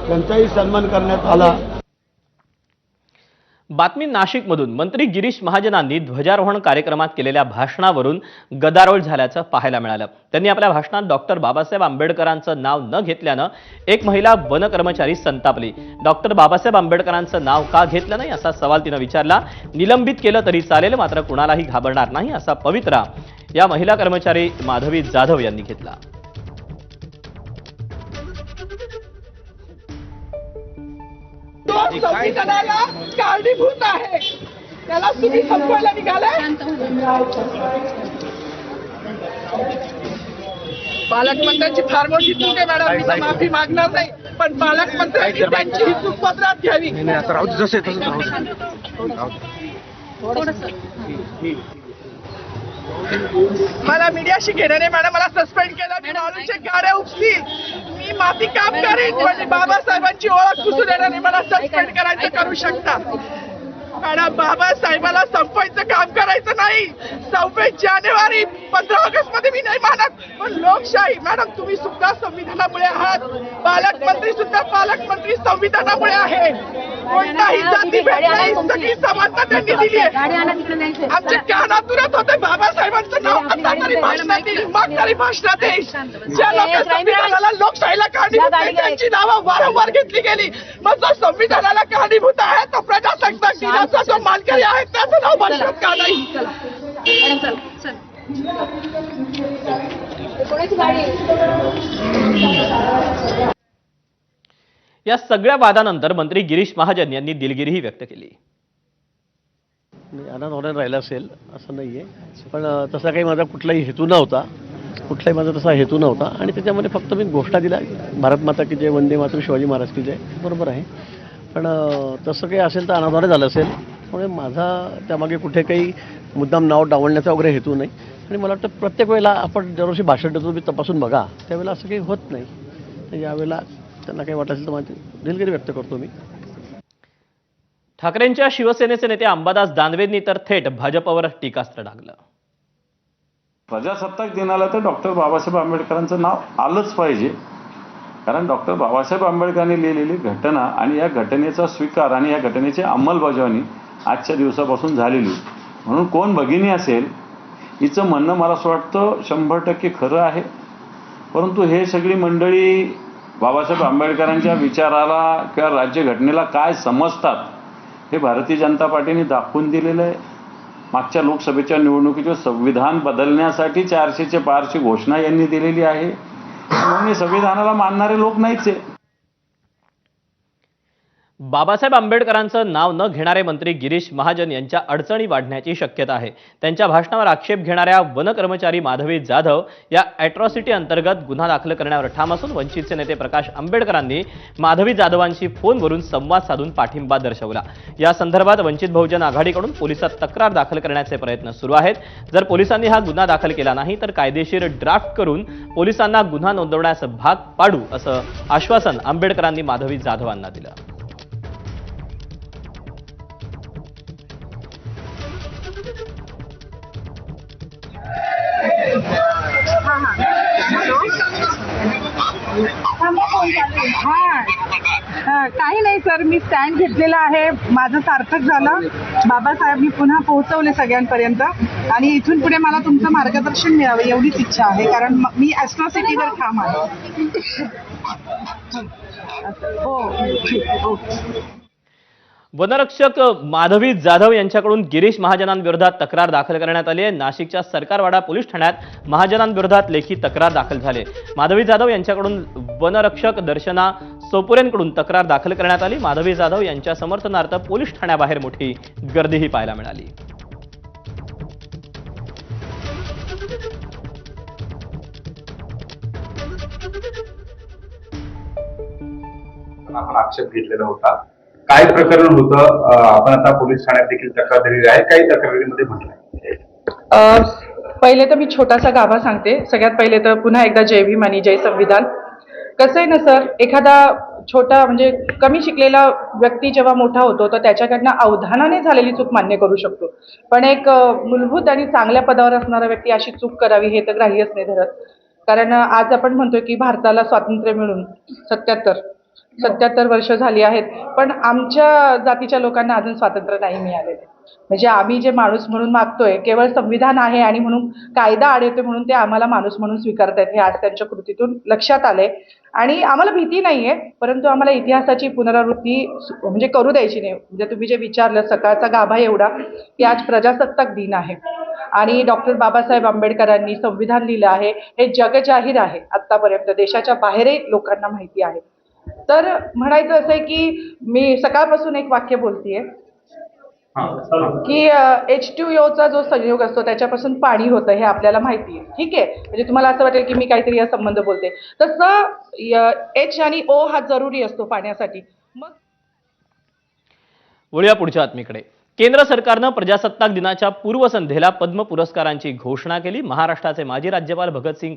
त्यांचाही सन्मान करण्यात आला। बातमी नाशिकमधून मंत्री गिरीश महाजनांनी ध्वजारोहण कार्यक्रमात केलेल्या भाषणावरून गदारोळ झाल्याचं पाहायला मिळालं। त्यांनी आपल्या भाषणात डॉक्टर बाबासाहेब आंबेडकरांचं नाव न घेतल्यानं एक महिला वन कर्मचारी संतापली। डॉक्टर बाबासाहेब आंबेडकरांचं नाव का घेतलं नाही असा सवाल तिनं विचारला। निलंबित केलं तरी चालेल, मात्र कुणालाही घाबरणार नाही असा पवित्रा या महिला कर्मचारी माधवी जाधव यांनी घेतला। संविधानाला कारणीभूत आहे, त्याला तुम्ही संपवायला निघालाय। पालकमंत्र्यांची फार मोठी चूक आहे मॅडम, मी तर माफी मागणार नाही, पण पालकमंत्र्यांनी त्यांची ही चूक पदरात घ्यावी। मला मीडियाशी घेणं नाही मॅडम, मला सस्पेंड केलं, मी माणूसचे गाड्या उपसतील, मी माफी काम करेन, म्हणजे बाबासाहेबांची ओळख पुसून येणार नाही, मला सस्पेंड करायचं करू शकता मॅडम। बाबासाहेबाला संपवायचं काम करायचं नाही। 26 जानेवारी 15 ऑगस्ट मध्ये मी नाही मानत, पण लोकशाही मॅडम तुम्ही सुद्धा संविधानामुळे आहात, पालकमंत्री सुद्धा पालकमंत्री संविधानामुळे आहे। कोणताही जातीभेद नाही, सगळी समानता त्यांनी दिली आहे। आमच्या कानातुरात होते बाबासाहेबांचं नाव आता तरी भाषणात येईल, मग तरी भाषणात येईल। ज्या लोक संविधानाला लोकशाहीला कारणीभूत आहे त्यांची नावं वारंवार घेतली गेली, मग जो संविधानाला कारणीभूत आहे तो प्रजासत्ताक दिनाचा जो मानकरी आहे त्याचं नाव भाषणात का नाही? या सगळ्या वादानंतर मंत्री गिरीश महाजन यांनी दिलगिरीही व्यक्त केली। आनंद होण्यात राहिला असेल असं नाहीये, पण तसा काही माझा कुठलाही हेतू नव्हता, तसा हेतू नव्हता। आणि त्याच्यामध्ये फक्त मी घोषणा दिला, भारत माता की जय, वंदे मातरम, शिवाजी महाराज की जय, बरोबर आहे। पण तसं काही असेल तर अनादर झालं असेल, त्यामुळे माझा त्यामागे कुठे काही मुद्दाम नाव डावलण्याचा वगैरे हेतू नाही। आणि मला वाटतं प्रत्येक वेळेला आपण दरवर्षी भाषण देतो तुम्ही तपासून बघा, त्यावेळेला असं काही होत नाही, तर यावेळेला त्यांना काही वाटलं असेल तर माझी दिलगिरी व्यक्त करतो मी। ठाकरेंच्या शिवसेनेचे नेते अंबादास दानवेंनी तर थेट भाजपवर टीकास्त्र डागलं। प्रजासत्ताक दिनाला तर डॉक्टर बाबासाहेब आंबेडकरांचं नाव आलंच पाहिजे, कारण डॉक्टर बाबासाहेब आंबेडकरांनी लिहिलेली घटना आणि या घटनेचा स्वीकार आणि या घटनेची अंमलबजावणी आजच्या दिवसापासून झालेली, म्हणून कोण भगिनी असेल हिचं म्हणणं मला असं वाटतं 100% खरं आहे। परंतु हे सगळी मंडळी बाबासाहेब आंबेडकरांच्या विचाराला किंवा राज्यघटनेला काय समजतात हे भारतीय जनता पार्टीने दाखवून दिलेलं आहे। मागच्या लोकसभेच्या निवडणुकीचे संविधान बदलण्यासाठी 400च्या पारची घोषणा यांनी दिलेली आहे, म्हणून संविधानाला मानणारे लोक नाहीच आहे। बाबासाहेब आंबेडकरांचं नाव न घेणारे मंत्री गिरीश महाजन यांच्या अडचणी वाढण्याची शक्यता आहे। त्यांच्या भाषणावर आक्षेप घेणाऱ्या वन कर्मचारी माधवी जाधव या अॅट्रॉसिटी अंतर्गत गुन्हा दाखल करण्यावर ठाम असून वंचितचे नेते प्रकाश आंबेडकरांनी माधवी जाधवांशी फोनवरून संवाद साधून पाठिंबा दर्शवला। या संदर्भात वंचित बहुजन आघाडीकडून पोलिसात तक्रार दाखल करण्याचे प्रयत्न सुरू आहेत। जर पोलिसांनी हा गुन्हा दाखल केला नाही तर कायदेशीर ड्राफ्ट करून पोलिसांना गुन्हा नोंदवण्यास भाग पाडू असं आश्वासन आंबेडकरांनी माधवी जाधवांना दिलं। काही नाही सर, मी स्टँड घेतलेला आहे, माझं सार्थक झालं। बाबासाहेब मी पुन्हा पोहोचवले सगळ्यांपर्यंत, आणि इथून पुढे मला तुमचं मार्गदर्शन मिळावं एवढीच इच्छा आहे, कारण मी ॲट्रॉसिटीवर ठाम आहे। हो, वनरक्षक माधवी जाधव यांच्याकडून गिरीश महाजनांविरोधात तक्रार दाखल करण्यात आली आहे। नाशिकच्या सरकारवाडा पोलीस ठाण्यात महाजनांविरोधात लेखी तक्रार दाखल झाली। माधवी जाधव यांच्याकडून वनरक्षक दर्शना सोपुरेंकडून तक्रार दाखल करण्यात आली। माधवी जाधव यांच्या समर्थनार्थ पोलीस ठाण्याबाहेर मोठी गर्दीही पाहायला मिळाली। आपण आक्षेप घेतलेला होता, काय प्रकरण होतं, आपण आता पोलीस ठाण्यात देखील तक्रार दिलेली आहे, काही तक्रारीमध्ये म्हटलंय। पहिले तर मी छोटासा गाभा सांगते। सगळ्यात पहिले तर पुन्हा एकदा जय भीम आणि जय संविधान। कसं आहे ना सर, एखादा छोटा म्हणजे कमी शिकलेला व्यक्ती जेव्हा मोठा होतो तर त्याच्याकडनं अवधानाने झालेली चूक मान्य करू शकतो, पण एक मूलभूत आणि चांगल्या पदावर असणारा व्यक्ती अशी चूक करावी हे तर ग्राह्यच नाही धरत। कारण आज आपण म्हणतोय की भारताला स्वातंत्र्य मिळून 77, 77 वर्ष झाली आहेत, पण आमच्या जातीच्या लोकांना अजून स्वातंत्र्य नाही मिळालेलं. म्हणजे आम्ही जे माणूस म्हणून मागतोय, केवळ संविधान आहे आणि म्हणून कायदा आड येतोय म्हणून ते आम्हाला माणूस म्हणून स्वीकारतायत, हे आज त्यांच्या कृतीतून लक्षात आलंय. आणि आम्हाला भीती नाहीये, परंतु आम्हाला इतिहासाची पुनरावृत्ती म्हणजे करू द्यायची नाही. म्हणजे तुम्ही जे विचारलं, सकाळचा गाभा एवढा की आज प्रजासत्ताक दिन आहे आणि डॉक्टर बाबासाहेब आंबेडकरांनी संविधान लिहिलं आहे, हे जगजाहीर आहे. आतापर्यंत देशाच्या बाहेरही लोकांना माहिती आहे. तर म्हणायचं असं आहे की मी सकाळपासून एक वाक्य बोलतीये की H2O चा जो संयोग असतो त्याच्यापासून पाणी होतं, हे आपल्याला माहिती आहे. ठीक आहे, म्हणजे तुम्हाला असं वाटेल की मी काहीतरी या संबंध बोलते, तसं H आणि O हा जरुरी असतो पाण्यासाठी. मग वळूया पुढच्या बातमीकडे. केंद्र सरकारनं प्रजासत्ताक दिनाच्या पूर्वसंध्येला पद्म पुरस्कारांची घोषणा केली. महाराष्ट्राचे माजी राज्यपाल भगतसिंग